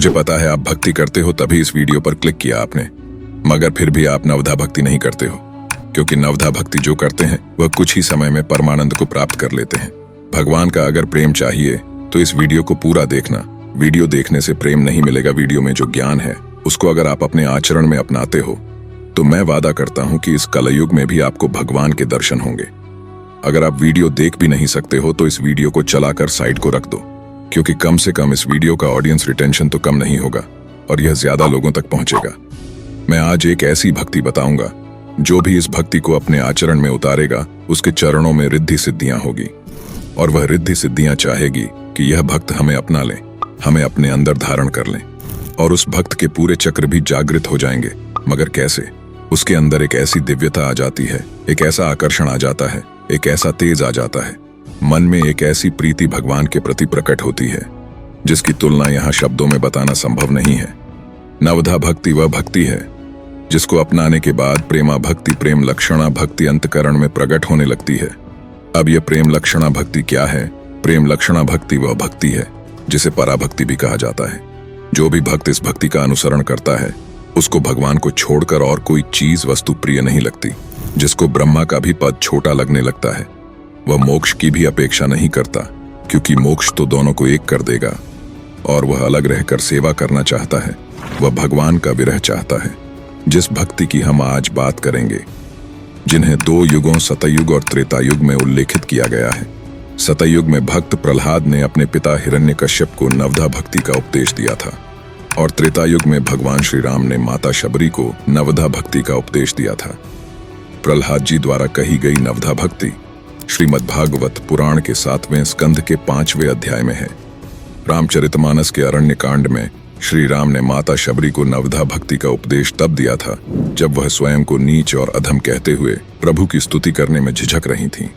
मुझे पता है आप भक्ति करते हो, तभी इस वीडियो पर क्लिक किया आपने, मगर फिर भी आप नवधा भक्ति नहीं करते हो, क्योंकि नवधा भक्ति जो करते हैं वह कुछ ही समय में परमानंद को प्राप्त कर लेते हैं। भगवान का अगर प्रेम चाहिए तो इस वीडियो को पूरा देखना। वीडियो देखने से प्रेम नहीं मिलेगा, वीडियो में जो ज्ञान है उसको अगर आप अपने आचरण में अपनाते हो तो मैं वादा करता हूं कि इस कलयुग में भी आपको भगवान के दर्शन होंगे। अगर आप वीडियो देख भी नहीं सकते हो तो इस वीडियो को चलाकर साइड को रख दो, क्योंकि कम से कम इस वीडियो का ऑडियंस रिटेंशन तो कम नहीं होगा और यह ज्यादा लोगों तक पहुंचेगा। मैं आज एक ऐसी भक्ति बताऊंगा जो भी इस भक्ति को अपने आचरण में उतारेगा उसके चरणों में रिद्धि सिद्धियां होगी, और वह रिद्धि सिद्धियां चाहेगी कि यह भक्त हमें अपना ले, हमें अपने अंदर धारण कर लें, और उस भक्त के पूरे चक्र भी जागृत हो जाएंगे। मगर कैसे? उसके अंदर एक ऐसी दिव्यता आ जाती है, एक ऐसा आकर्षण आ जाता है, एक ऐसा तेज आ जाता है, मन में एक ऐसी प्रीति भगवान के प्रति प्रकट होती है जिसकी तुलना यहाँ शब्दों में बताना संभव नहीं है। नवधा भक्ति वह भक्ति है जिसको अपनाने के बाद प्रेमा भक्ति, प्रेम लक्षणा भक्ति अंतकरण में प्रकट होने लगती है। अब यह प्रेम लक्षणा भक्ति क्या है? प्रेम लक्षणा भक्ति वह भक्ति है जिसे पराभक्ति भी कहा जाता है। जो भी भक्त इस भक्ति का अनुसरण करता है उसको भगवान को छोड़कर और कोई चीज वस्तु प्रिय नहीं लगती। जिसको ब्रह्मा का भी पद छोटा लगने लगता है वह मोक्ष की भी अपेक्षा नहीं करता, क्योंकि मोक्ष तो दोनों को एक कर देगा, और वह अलग रहकर सेवा करना चाहता है। वह भगवान का विरह चाहता है। जिस भक्ति की हम आज बात करेंगे, जिन्हें दो युगों सतयुग और त्रेतायुग में उल्लेखित किया गया है। सतयुग में भक्त प्रहलाद ने अपने पिता हिरण्यकश्यप को नवधा भक्ति का उपदेश दिया था, और त्रेतायुग में भगवान श्री राम ने माता शबरी को नवधा भक्ति का उपदेश दिया था। प्रहलाद जी द्वारा कही गई नवधा भक्ति श्रीमद्भागवत पुराण के 7वें स्कंध के 5वें अध्याय में है। रामचरितमानस के अरण्य कांड में श्री राम ने माता शबरी को नवधा भक्ति का उपदेश तब दिया था जब वह स्वयं को नीच और अधम कहते हुए प्रभु की स्तुति करने में झिझक रही थीं।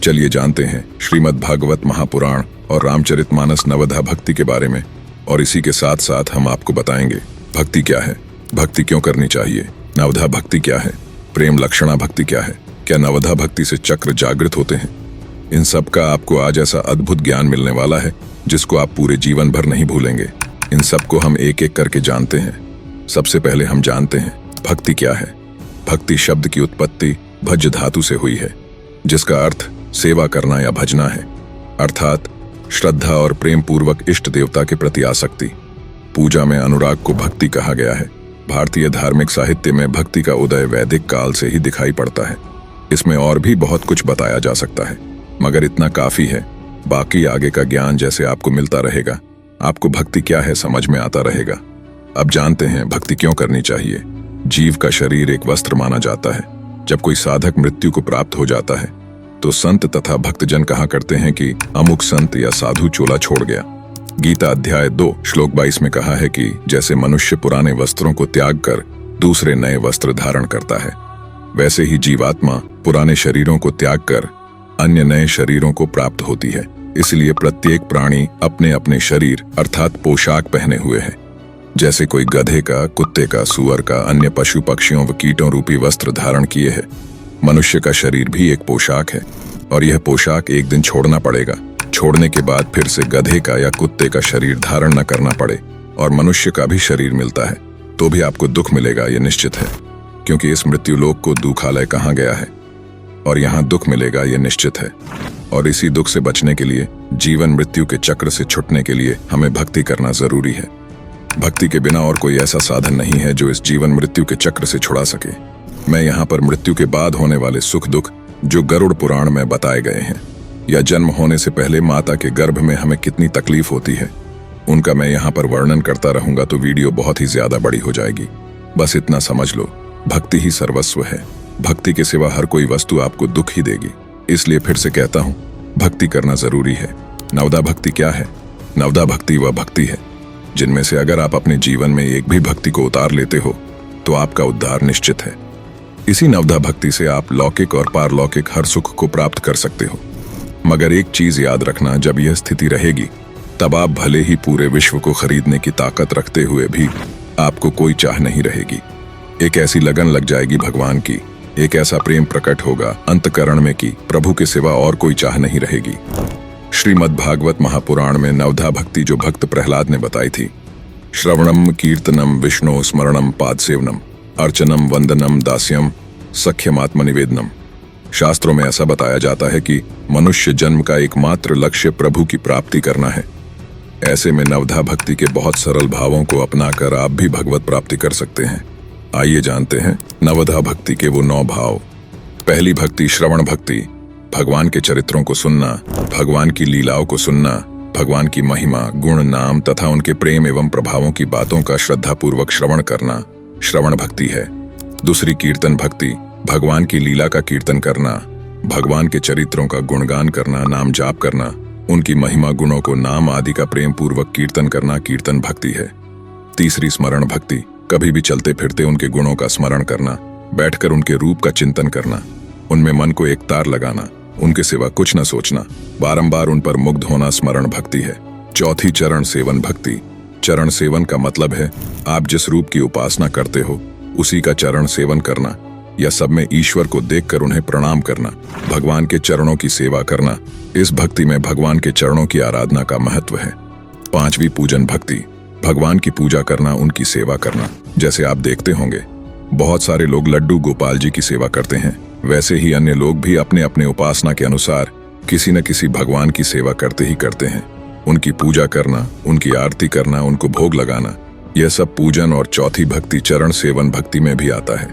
चलिए जानते हैं श्रीमद्भागवत महापुराण और रामचरितमानस नवधा भक्ति के बारे में, और इसी के साथ साथ हम आपको बताएंगे भक्ति क्या है, भक्ति क्यों करनी चाहिए, नवधा भक्ति क्या है, प्रेम लक्षणा भक्ति क्या है, क्या नवधा भक्ति से चक्र जागृत होते हैं। इन सब का आपको आज ऐसा अद्भुत ज्ञान मिलने वाला है जिसको आप पूरे जीवन भर नहीं भूलेंगे। इन सब को हम एक एक करके जानते हैं। सबसे पहले हम जानते हैं भक्ति क्या है। भक्ति शब्द की उत्पत्ति भज धातु से हुई है, जिसका अर्थ सेवा करना या भजना है, अर्थात श्रद्धा और प्रेम पूर्वक इष्ट देवता के प्रति आसक्ति। पूजा में अनुराग को भक्ति कहा गया है। भारतीय धार्मिक साहित्य में भक्ति का उदय वैदिक काल से ही दिखाई पड़ता है। इसमें और भी बहुत कुछ बताया जा सकता है, मगर इतना काफी है। बाकी आगे का ज्ञान जैसे आपको मिलता रहेगा, आपको भक्ति क्या है समझ में आता रहेगा। अब जानते हैं भक्ति क्यों करनी चाहिए। जीव का शरीर एक वस्त्र माना जाता है। जब कोई साधक मृत्यु को प्राप्त हो जाता है तो संत तथा भक्तजन कहा करते हैं कि अमुक संत या साधु चोला छोड़ गया। गीता अध्याय 2 श्लोक 22 में कहा है कि जैसे मनुष्य पुराने वस्त्रों को त्याग कर दूसरे नए वस्त्र धारण करता है, वैसे ही जीवात्मा पुराने शरीरों को त्याग कर अन्य नए शरीरों को प्राप्त होती है। इसलिए प्रत्येक प्राणी अपने अपने शरीर अर्थात पोशाक पहने हुए है। जैसे कोई गधे का, कुत्ते का, सुअर का, अन्य पशु पक्षियों व कीटों रूपी वस्त्र धारण किए है, मनुष्य का शरीर भी एक पोशाक है, और यह पोशाक एक दिन छोड़ना पड़ेगा। छोड़ने के बाद फिर से गधे का या कुत्ते का शरीर धारण न करना पड़े और मनुष्य का भी शरीर मिलता है तो भी आपको दुख मिलेगा, यह निश्चित है, क्योंकि इस मृत्युलोक को दुखालय कहा गया है और यहाँ दुख मिलेगा, यह निश्चित है। और इसी दुख से बचने के लिए, जीवन मृत्यु के चक्र से छुटने के लिए हमें भक्ति करना जरूरी है। भक्ति के बिना और कोई ऐसा साधन नहीं है जो इस जीवन मृत्यु के चक्र से छुड़ा सके। मैं यहाँ पर मृत्यु के बाद होने वाले सुख दुख जो गरुड़ पुराण में बताए गए हैं, या जन्म होने से पहले माता के गर्भ में हमें कितनी तकलीफ होती है, उनका मैं यहाँ पर वर्णन करता रहूंगा तो वीडियो बहुत ही ज्यादा बड़ी हो जाएगी। बस इतना समझ लो, भक्ति ही सर्वस्व है। भक्ति के सिवा हर कोई वस्तु आपको दुख ही देगी। इसलिए फिर से कहता हूँ, भक्ति करना जरूरी है। नवधा भक्ति क्या है? नवधा भक्ति वह भक्ति है जिनमें से अगर आप अपने जीवन में एक भी भक्ति को उतार लेते हो तो आपका उद्धार निश्चित है। इसी नवधा भक्ति से आप लौकिक और पारलौकिक हर सुख को प्राप्त कर सकते हो। मगर एक चीज याद रखना, जब यह स्थिति रहेगी तब आप भले ही पूरे विश्व को खरीदने की ताकत रखते हुए भी आपको कोई चाह नहीं रहेगी। एक ऐसी लगन लग जाएगी भगवान की, एक ऐसा प्रेम प्रकट होगा अंतकरण में कि प्रभु के सिवा और कोई चाह नहीं रहेगी। श्रीमद्भागवत महापुराण में नवधा भक्ति जो भक्त प्रहलाद ने बताई थी, श्रवणम कीर्तनम विष्णु स्मरणम पादसेवनम अर्चनम वंदनम दास्यम सख्यमात्मनिवेदनम। शास्त्रों में ऐसा बताया जाता है कि मनुष्य जन्म का एकमात्र लक्ष्य प्रभु की प्राप्ति करना है। ऐसे में नवधा भक्ति के बहुत सरल भावों को अपनाकर आप भी भगवत प्राप्ति कर सकते हैं। आइए जानते हैं नवधा भक्ति के वो 9 भाव। पहली भक्ति श्रवण भक्ति, भगवान के चरित्रों को सुनना, भगवान की लीलाओं को सुनना, भगवान की महिमा, गुण, नाम तथा उनके प्रेम एवं प्रभावों की बातों का श्रद्धापूर्वक श्रवण करना श्रवण भक्ति है। दूसरी कीर्तन भक्ति, भगवान की लीला का कीर्तन करना, भगवान के चरित्रों का गुणगान करना, नाम जाप करना, उनकी महिमा गुणों को नाम आदि का प्रेम पूर्वक कीर्तन करना कीर्तन भक्ति है। तीसरी स्मरण भक्ति, कभी भी चलते फिरते उनके गुणों का स्मरण करना, बैठकर उनके रूप का चिंतन करना, उनमें मन को एक तार लगाना, उनके सिवा कुछ न सोचना, बारंबार उन पर मुग्ध होना स्मरण भक्ति है। चौथी चरण सेवन भक्ति। चरण सेवन का मतलब है आप जिस रूप की उपासना करते हो उसी का चरण सेवन करना, या सब में ईश्वर को देखकर उन्हें प्रणाम करना, भगवान के चरणों की सेवा करना। इस भक्ति में भगवान के चरणों की आराधना का महत्व है। पांचवी पूजन भक्ति, भगवान की पूजा करना, उनकी सेवा करना। जैसे आप देखते होंगे बहुत सारे लोग लड्डू गोपाल जी की सेवा करते हैं, वैसे ही अन्य लोग भी अपने अपने उपासना के अनुसार किसी न किसी भगवान की सेवा करते ही करते हैं। उनकी पूजा करना, उनकी आरती करना, उनको भोग लगाना, यह सब पूजन और चौथी भक्ति चरण सेवन भक्ति में भी आता है।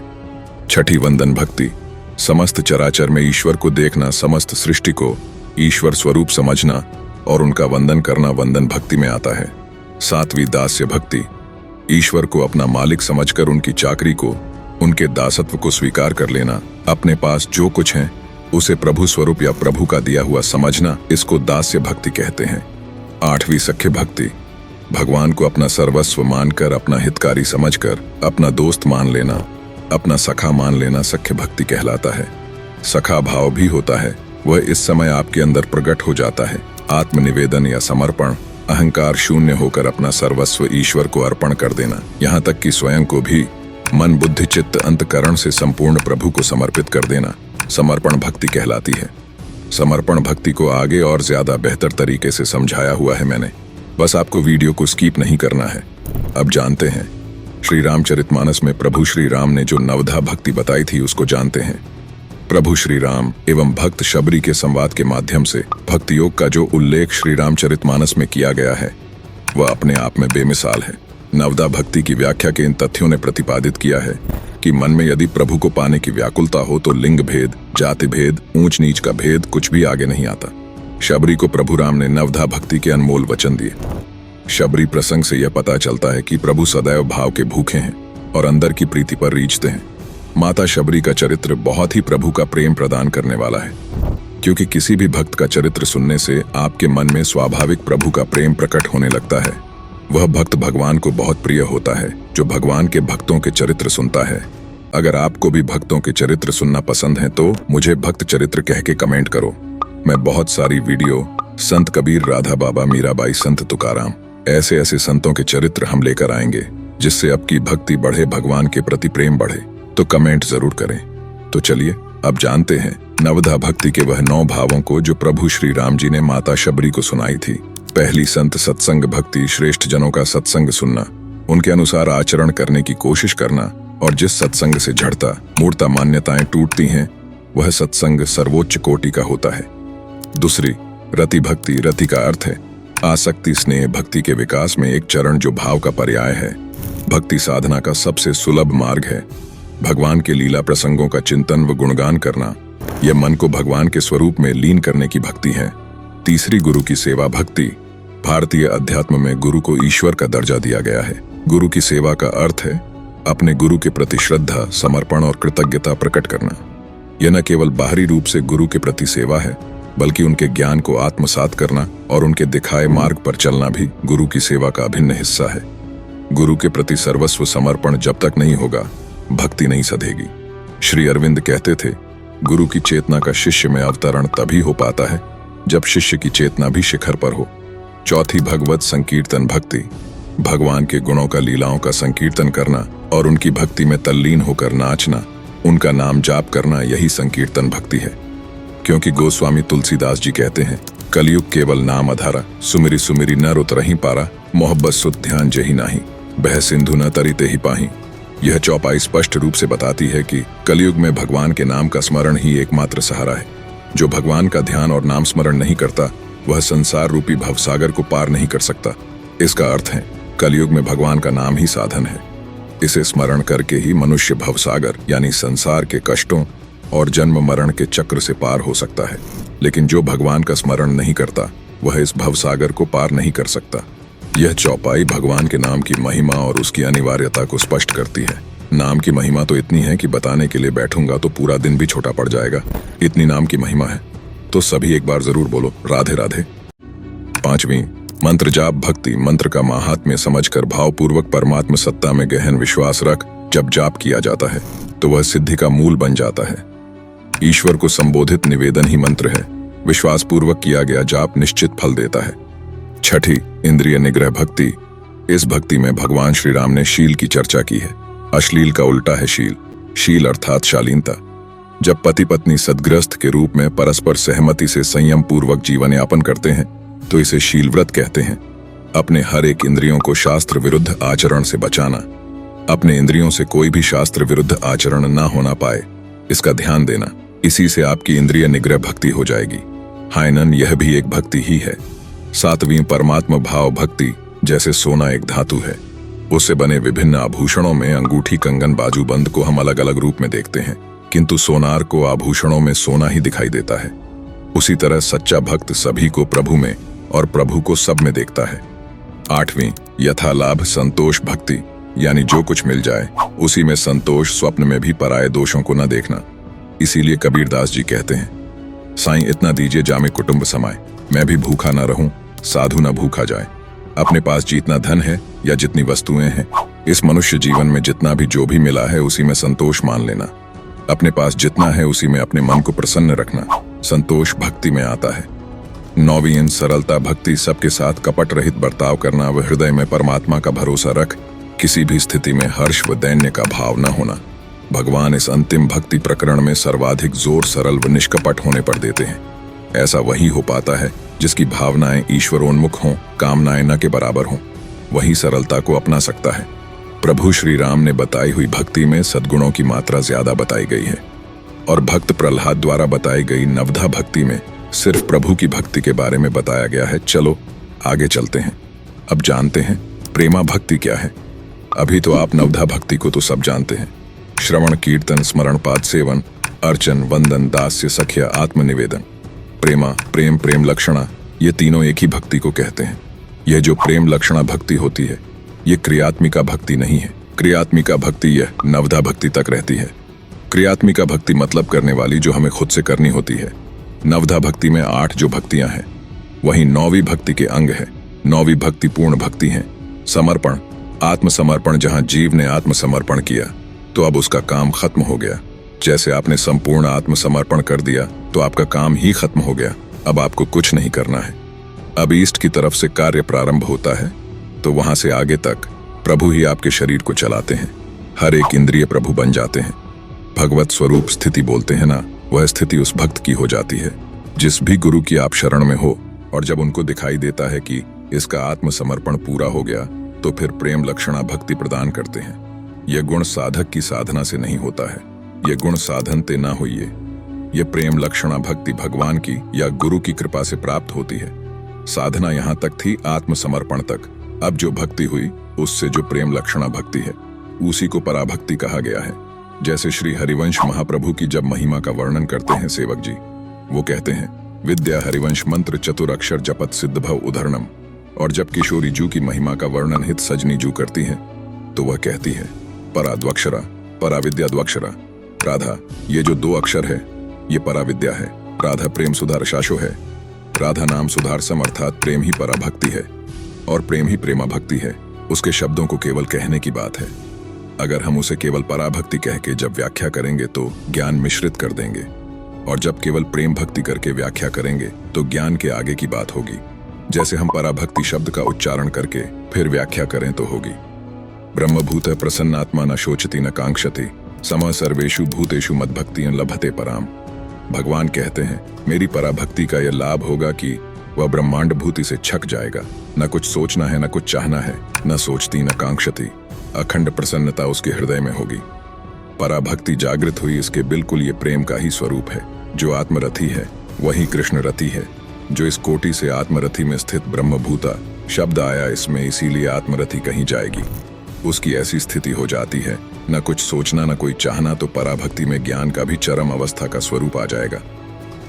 छठी वंदन भक्ति, समस्त चराचर में ईश्वर को देखना, समस्त सृष्टि को ईश्वर स्वरूप समझना और उनका वंदन करना वंदन भक्ति में आता है। सातवीं दास्य भक्ति, ईश्वर को अपना मालिक समझकर उनकी चाकरी को, उनके दासत्व को स्वीकार कर लेना, अपने पास जो कुछ है उसे प्रभु स्वरूप या प्रभु का दिया हुआ समझना, इसको दास्य भक्ति कहते हैं। आठवीं सख्य भक्ति, भगवान को अपना सर्वस्व मानकर, अपना हितकारी समझकर, अपना दोस्त मान लेना, अपना सखा मान लेना सख्य भक्ति कहलाता है। सखा भाव भी होता है, वह इस समय आपके अंदर प्रकट हो जाता है। आत्मनिवेदन या समर्पण, अहंकार शून्य होकर अपना सर्वस्व ईश्वर को अर्पण कर देना, यहाँ तक कि स्वयं को भी मन बुद्धि चित्त अंतकरण से संपूर्ण प्रभु को समर्पित कर देना समर्पण भक्ति कहलाती है। समर्पण भक्ति को आगे और ज्यादा बेहतर तरीके से समझाया हुआ है मैंने, बस आपको वीडियो को स्किप नहीं करना है। अब जानते हैं श्री रामचरितमानस में प्रभु श्री राम ने जो नवधा भक्ति बताई थी उसको जानते हैं। प्रभु श्री राम एवं भक्त शबरी के संवाद के माध्यम से भक्ति योग का जो उल्लेख श्री रामचरितमानस में किया गया है वह अपने आप में बेमिसाल है। नवधा भक्ति की व्याख्या के इन तथ्यों ने प्रतिपादित किया है कि मन में यदि प्रभु को पाने की व्याकुलता हो तो लिंग भेद, जाति भेद, ऊंच नीच का भेद कुछ भी आगे नहीं आता। शबरी को प्रभु राम ने नवधा भक्ति के अनमोल वचन दिए। शबरी प्रसंग से यह पता चलता है कि प्रभु सदैव भाव के भूखे हैं और अंदर की प्रीति पर रीझते हैं। माता शबरी का चरित्र बहुत ही प्रभु का प्रेम प्रदान करने वाला है, क्योंकि किसी भी भक्त का चरित्र सुनने से आपके मन में स्वाभाविक प्रभु का प्रेम प्रकट होने लगता है। वह भक्त भगवान को बहुत प्रिय होता है जो भगवान के भक्तों के चरित्र सुनता है। अगर आपको भी भक्तों के चरित्र सुनना पसंद है तो मुझे भक्त चरित्र कह के कमेंट करो। मैं बहुत सारी वीडियो संत कबीर, राधा बाबा, मीराबाई, संत तुकाराम, ऐसे ऐसे संतों के चरित्र हम लेकर आएंगे जिससे आपकी भक्ति बढ़े, भगवान के प्रति प्रेम बढ़े। तो कमेंट जरूर करें। तो चलिए अब जानते हैं नवधा भक्ति के वह 9 भावों को जो प्रभु श्री राम जी ने माता शबरी को सुनाई थी। पहली संत सत्संग भक्ति, श्रेष्ठ जनों का सत्संग सुनना, उनके अनुसार आचरण करने की कोशिश करना और जिस सत्संग से जड़ता मूर्ता मान्यताएं टूटती हैं वह सत्संग सर्वोच्च कोटि का होता है। दूसरी रति भक्ति, रति का अर्थ है आसक्ति, स्नेह। भक्ति के विकास में एक चरण जो भाव का पर्याय है, भक्ति साधना का सबसे सुलभ मार्ग है। भगवान के लीला प्रसंगों का चिंतन व गुणगान करना, यह मन को भगवान के स्वरूप में लीन करने की भक्ति है। तीसरी गुरु की सेवा भक्ति, भारतीय अध्यात्म में गुरु को ईश्वर का दर्जा दिया गया है। गुरु की सेवा का अर्थ है अपने गुरु के प्रति श्रद्धा, समर्पण और कृतज्ञता प्रकट करना। यह न केवल बाहरी रूप से गुरु के प्रति सेवा है बल्कि उनके ज्ञान को आत्मसात करना और उनके दिखाए मार्ग पर चलना भी गुरु की सेवा का अभिन्न हिस्सा है। गुरु के प्रति सर्वस्व समर्पण जब तक नहीं होगा भक्ति नहीं सधेगी। श्री अरविंद कहते थे, गुरु की चेतना का शिष्य में अवतरण तभी हो पाता है जब शिष्य की चेतना भी शिखर पर हो। चौथी भगवत संकीर्तन भक्ति, भगवान के गुणों का, लीलाओं का संकीर्तन करना और उनकी भक्ति में तल्लीन होकर नाचना, उनका नाम जाप करना, यही संकीर्तन भक्ति है। क्योंकि गोस्वामी तुलसीदास जी कहते हैं, कलयुग केवल नाम अधारा, सुमिरी सुमिरी न रुत रही पारा, मोहब्बत सुत ध्यान जही नाही। बह सिंधु न तरीते ही पाही। यह चौपाई स्पष्ट रूप से बताती है कि कलयुग में भगवान के नाम का स्मरण ही एकमात्र सहारा है। जो भगवान का ध्यान और नाम स्मरण नहीं करता वह संसार रूपी भवसागर को पार नहीं कर सकता। इसका अर्थ है कलयुग में भगवान का नाम ही साधन है। इसे स्मरण करके ही मनुष्य भवसागर यानी संसार के कष्टों और जन्म मरण के चक्र से पार हो सकता है। लेकिन जो भगवान का स्मरण नहीं करता वह इस भवसागर को पार नहीं कर सकता। यह चौपाई भगवान के नाम की महिमा और उसकी अनिवार्यता को स्पष्ट करती है। नाम की महिमा तो इतनी है कि बताने के लिए बैठूंगा तो पूरा दिन भी छोटा पड़ जाएगा। इतनी नाम की महिमा है तो सभी एक बार जरूर बोलो राधे राधे। 5वीं, मंत्र जाप भक्ति। मंत्र का महात्म्य समझकर भावपूर्वक परमात्म सत्ता में गहन विश्वास रख जब जाप किया जाता है तो वह सिद्धि का मूल बन जाता है। ईश्वर को संबोधित निवेदन ही मंत्र है। विश्वास पूर्वक किया गया जाप निश्चित फल देता है। 6ठी, इंद्रिय निग्रह भक्ति। इस भक्ति में भगवान श्री राम ने शील की चर्चा की है। अश्लील का उल्टा है शील। शील अर्थात शालीनता। जब पति पत्नी सद्गृहस्थ के रूप में परस्पर सहमति से संयम पूर्वक जीवन यापन करते हैं तो इसे शील व्रत कहते हैं। अपने हर एक इंद्रियों को शास्त्र विरुद्ध आचरण से बचाना। अपने इंद्रियों से कोई भी शास्त्र विरुद्ध आचरण ना होना पाए इसका ध्यान देना। इसी से आपकी इंद्रिय निग्रह भक्ति हो जाएगी। हायनन यह भी एक भक्ति ही है। 7वीं, परमात्म भाव भक्ति। जैसे सोना एक धातु है, उससे बने विभिन्न आभूषणों में अंगूठी, कंगन, बाजूबंद को हम अलग अलग रूप में देखते हैं, किंतु सोनार को आभूषणों में सोना ही दिखाई देता है। उसी तरह सच्चा भक्त सभी को प्रभु में और प्रभु को सब में देखता है। 8वीं, यथालाभ संतोष भक्ति। यानी जो कुछ मिल जाए उसी में संतोष, स्वप्न में भी पराये दोषों को न देखना। इसीलिए कबीरदास जी कहते हैं, साईं इतना दीजिए जामे कुटुंब समाए, मैं भी भूखा न रहूं, साधु न भूखा जाए। अपने पास जितना धन है या जितनी वस्तुएं हैं, इस मनुष्य जीवन में जितना भी जो भी मिला है उसी में संतोष मान लेना। अपने पास जितना है उसी में अपने मन को प्रसन्न रखना। संतोष भक्ति में आता है। 9वीं, सरलता भक्ति। सबके साथ कपट रहित बर्ताव करना व हृदय में परमात्मा का भरोसा रख किसी भी स्थिति में हर्ष व दैन्य का भाव न होना। भगवान इस अंतिम भक्ति प्रकरण में सर्वाधिक जोर सरल व निष्कपट होने पर देते हैं। ऐसा वही हो पाता है जिसकी भावनाएं ईश्वरोन्मुख हों, कामनाएं न के बराबर हों, वही सरलता को अपना सकता है। प्रभु श्री राम ने बताई हुई भक्ति में सद्गुणों की मात्रा ज्यादा बताई गई है और भक्त प्रहलाद द्वारा बताई गई नवधा भक्ति में सिर्फ प्रभु की भक्ति के बारे में बताया गया है। चलो आगे चलते हैं। अब जानते हैं प्रेमा भक्ति क्या है। अभी तो आप नवधा भक्ति को तो सब जानते हैं। श्रवण, कीर्तन, स्मरण, पाद सेवन, अर्चन, वंदन, दास्य, सख्या, आत्मनिवेदन। प्रेमा, प्रेम, प्रेम लक्षणा, ये तीनों एक ही भक्ति को कहते हैं। यह जो प्रेम लक्षणा भक्ति होती है ये क्रियात्मिका भक्ति नहीं है। क्रियात्मिका भक्ति यह नवधा भक्ति तक रहती है। क्रियात्मिका भक्ति मतलब करने वाली जो हमें खुद से करनी होती है। नवधा भक्ति में 8 जो भक्तियां हैं वही 9वीं भक्ति के अंग है। 9वीं भक्ति पूर्ण भक्ति है। समर्पण, आत्मसमर्पण। जहां जीव ने आत्मसमर्पण किया तो अब उसका काम खत्म हो गया। जैसे आपने संपूर्ण आत्मसमर्पण कर दिया तो आपका काम ही खत्म हो गया। अब आपको कुछ नहीं करना है। अब ईष्ट की तरफ से कार्य प्रारंभ होता है तो वहां से आगे तक प्रभु ही आपके शरीर को चलाते हैं। हर एक इंद्रिय प्रभु बन जाते हैं। भगवत स्वरूप स्थिति बोलते हैं ना, वह स्थिति उस भक्त की हो जाती है जिस भी गुरु की आप शरण में हो। और जब उनको दिखाई देता है कि इसका आत्मसमर्पण पूरा हो गया तो फिर प्रेम लक्षणा भक्ति प्रदान करते हैं। यह गुण साधक की साधना से नहीं होता है। यह गुण साधन ते ना होइए। यह प्रेम लक्षणा भक्ति भगवान की या गुरु की कृपा से प्राप्त होती है। साधना यहाँ तक थी आत्मसमर्पण तक। अब जो भक्ति हुई उससे जो प्रेम लक्षणा भक्ति है उसी को पराभक्ति कहा गया है। जैसे श्री हरिवंश महाप्रभु की जब महिमा का वर्णन करते हैं सेवक जी, वो कहते हैं, विद्या हरिवंश मंत्र चतुर अक्षर जपत सिद्ध भव उधरणम। और जब किशोरी जू की महिमा का वर्णन हित सजनी जू करती है तो वह कहती है, पराद्वक्षरा पराविद्या द्वक्षरा। राधा, ये जो 2 अक्षर है ये पराविद्या है। राधा प्रेम सुधार शाशो है। राधा नाम सुधारसम अर्थात प्रेम ही पराभक्ति है और प्रेम ही प्रेमा भक्ति है। उसके शब्दों को केवल कहने की बात है। अगर हम उसे केवल पराभक्ति कह के जब व्याख्या करेंगे तो ज्ञान मिश्रित कर देंगे, और जब केवल प्रेम भक्ति करके व्याख्या करेंगे तो ज्ञान के आगे की बात होगी। जैसे हम पराभक्ति शब्द का उच्चारण करके फिर व्याख्या करें तो होगी, ब्रह्मभूत प्रसन्नात्मा न शोचति न कांक्षति सम सर्वेषु भूतेषु मद्भक्ति लभते पराम। भगवान कहते हैं, मेरी पराभक्ति का यह लाभ होगा कि वह ब्रह्मांड भूति से छक जाएगा। न कुछ सोचना है, न कुछ चाहना है, न सोचती न कांक्षती। अखंड प्रसन्नता उसके हृदय में होगी। पराभक्ति जागृत हुई, इसके बिल्कुल ये प्रेम का ही स्वरूप है। जो आत्मरथी है वही कृष्ण रथी है। जो इस कोटि से आत्मरथी में स्थित ब्रह्मभूता शब्द आया इसमें, इसीलिए आत्मरथी कहीं जाएगी। उसकी ऐसी स्थिति हो जाती है, न कुछ सोचना न कोई चाहना, तो पराभक्ति में ज्ञान का भी चरम अवस्था का स्वरूप आ जाएगा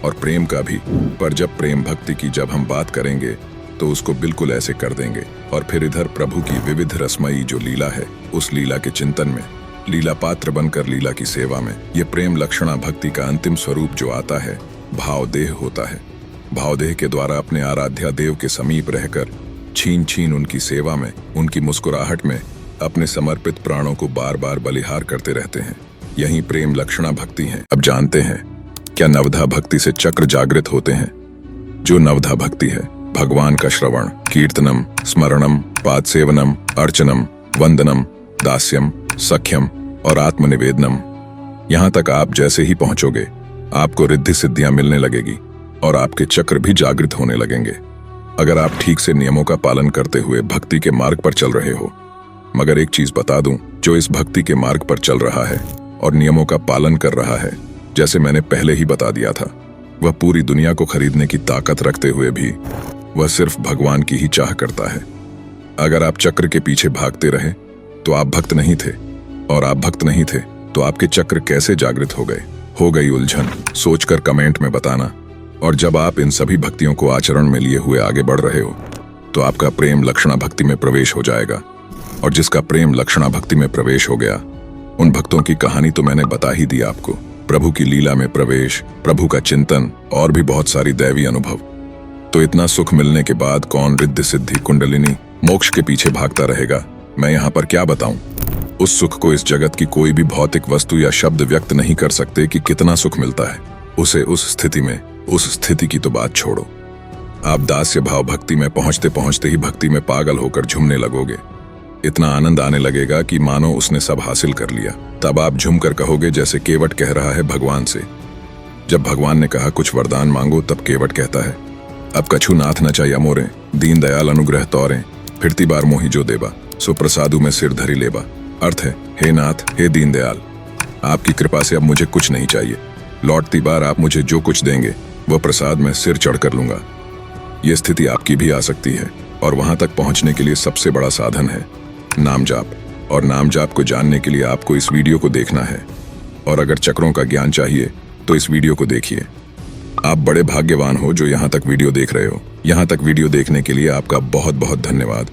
और प्रेम का भी। पर जब प्रेम भक्ति की जब हम बात करेंगे तो उसको बिल्कुल ऐसे कर देंगे। और फिर इधर प्रभु की विविध रसमयी जो लीला है, उस लीला के चिंतन में, लीला पात्र बनकर लीला की सेवा में, ये प्रेम लक्षणा भक्ति का अंतिम स्वरूप जो आता है, भावदेह होता है। भावदेह के द्वारा अपने आराध्या देव के समीप रहकर छीन छीन उनकी सेवा में, उनकी मुस्कुराहट में अपने समर्पित प्राणों को बार बार बलिहार करते रहते हैं। यही प्रेम लक्षणा भक्ति है। अब जानते हैं क्या नवधा भक्ति से चक्र जागृत होते हैं। जो नवधा भक्ति है, भगवान का श्रवण, कीर्तनम, स्मरणम, पाद सेवनम, अर्चनम, वंदनम, दास्यम, सख्यम और आत्मनिवेदनम। यहां तक आप जैसे ही पहुंचोगे आपको रिद्धि सिद्धियां मिलने लगेगी और आपके चक्र भी जागृत होने लगेंगे। अगर आप ठीक से नियमों का पालन करते हुए भक्ति के मार्ग पर चल रहे हो। मगर एक चीज बता दूं, जो इस भक्ति के मार्ग पर चल रहा है और नियमों का पालन कर रहा है, जैसे मैंने पहले ही बता दिया था, वह पूरी दुनिया को खरीदने की ताकत रखते हुए भी वह सिर्फ भगवान की ही चाह करता है। अगर आप चक्र के पीछे भागते रहे तो आप भक्त नहीं थे, और आप भक्त नहीं थे तो आपके चक्र कैसे जागृत हो गए? हो गई उलझन? सोचकर कमेंट में बताना। और जब आप इन सभी भक्तियों को आचरण में लिए हुए आगे बढ़ रहे हो तो आपका प्रेम लक्षणा भक्ति में प्रवेश हो जाएगा। और जिसका प्रेम लक्षणा भक्ति में प्रवेश हो गया, उन भक्तों की कहानी तो मैंने बता ही दी आपको। प्रभु की लीला में प्रवेश, प्रभु का चिंतन और भी बहुत सारी दैवी अनुभव। तो इतना सुख मिलने के बाद कौन रिद्धि सिद्धि कुंडलिनी मोक्ष के पीछे भागता रहेगा? मैं यहाँ पर क्या बताऊं? उस सुख को इस जगत की कोई भी भौतिक वस्तु या शब्द व्यक्त नहीं कर सकते कि कितना सुख मिलता है उसे उस स्थिति में। उस स्थिति की तो बात छोड़ो, आप दास्य भाव भक्ति में पहुंचते पहुंचते ही भक्ति में पागल होकर झूमने लगोगे। इतना आनंद आने लगेगा कि मानो उसने सब हासिल कर लिया। तब आप झूमकर कहोगे जैसे केवट कह रहा है भगवान से। जब भगवान ने कहा कुछ वरदान मांगो, तब केवट कहता है, अब कछु नाथ न चाहिए मोरे, दीन दयाल अनुग्रह तौरे, फिरती बार मोहि जो देबा, सो प्रसादु में सिर धरी लेबा। अर्थ है, हे नाथ, हे दीन दयाल, आपकी कृपा से अब मुझे कुछ नहीं चाहिए। लौटती बार आप मुझे जो कुछ देंगे वह प्रसाद में सिर चढ़ कर लूंगा। ये स्थिति आपकी भी आ सकती है, और वहां तक पहुंचने के लिए सबसे बड़ा साधन है नाम जाप। और नाम जाप को जानने के लिए आपको इस वीडियो को देखना है। और अगर चक्रों का ज्ञान चाहिए तो इस वीडियो को देखिए। आप बड़े भाग्यवान हो जो यहाँ तक वीडियो देख रहे हो। यहाँ तक वीडियो देखने के लिए आपका बहुत बहुत धन्यवाद।